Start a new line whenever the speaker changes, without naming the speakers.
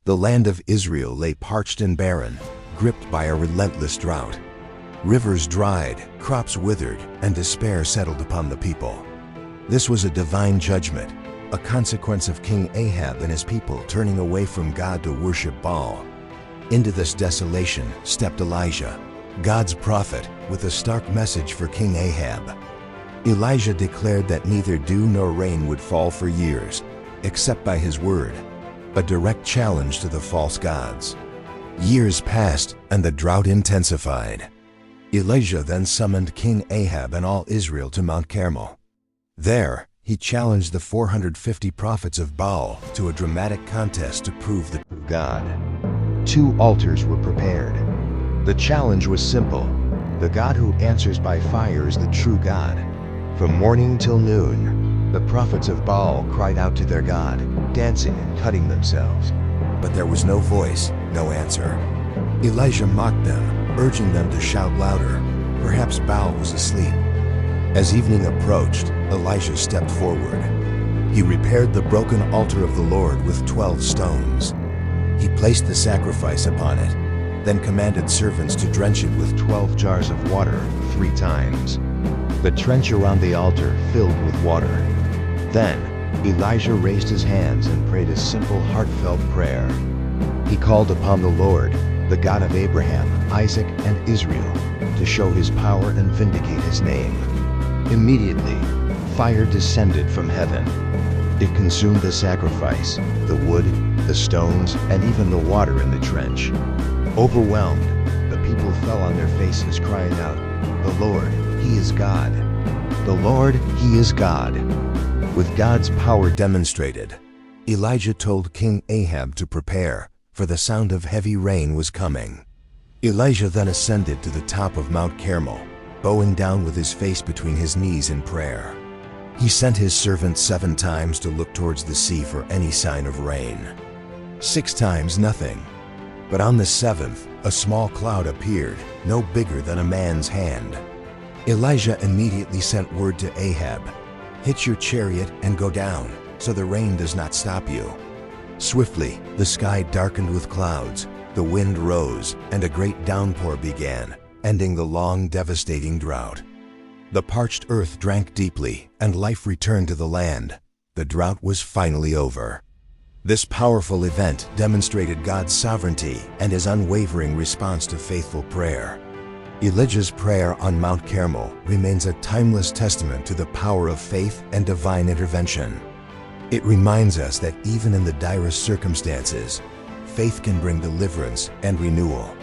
The land of Israel lay parched and barren, gripped by a relentless drought. Rivers dried, crops withered, and despair settled upon the people. This was a divine judgment, a consequence of King Ahab and his people turning away from God to worship Baal. Into this desolation stepped Elijah, God's prophet, with a stark message for King Ahab. Elijah declared that neither dew nor rain would fall for years, except by his word, a direct challenge to the false gods. Years passed and the drought intensified. Elijah then summoned King Ahab and all Israel to Mount Carmel. There, he challenged the 450 prophets of Baal to a dramatic contest to prove the true God. 2 altars were prepared. The challenge was simple. The God who answers by fire is the true God. From morning till noon, the prophets of Baal cried out to their God, dancing and cutting themselves. But there was no voice, no answer. Elijah mocked them, urging them to shout louder. Perhaps Baal was asleep. As evening approached, Elijah stepped forward. He repaired the broken altar of the Lord with 12 stones. He placed the sacrifice upon it, then commanded servants to drench it with 12 jars of water 3 times. The trench around the altar filled with water. Then, Elijah raised his hands and prayed a simple, heartfelt prayer. He called upon the Lord, the God of Abraham, Isaac, and Israel, to show his power and vindicate his name. Immediately, fire descended from heaven. It consumed the sacrifice, the wood, the stones, and even the water in the trench. Overwhelmed, the people fell on their faces crying out, "The Lord, He is God! The Lord, He is God!" With God's power demonstrated, Elijah told King Ahab to prepare, for the sound of heavy rain was coming. Elijah then ascended to the top of Mount Carmel, bowing down with his face between his knees in prayer. He sent his servant 7 times to look towards the sea for any sign of rain. 6 times nothing. But on the 7th, a small cloud appeared, no bigger than a man's hand. Elijah immediately sent word to Ahab, "Hitch your chariot and go down, so the rain does not stop you." Swiftly, the sky darkened with clouds, the wind rose, and a great downpour began, ending the long, devastating drought. The parched earth drank deeply, and life returned to the land. The drought was finally over. This powerful event demonstrated God's sovereignty and his unwavering response to faithful prayer. Elijah's prayer on Mount Carmel remains a timeless testament to the power of faith and divine intervention. It reminds us that even in the direst circumstances, faith can bring deliverance and renewal.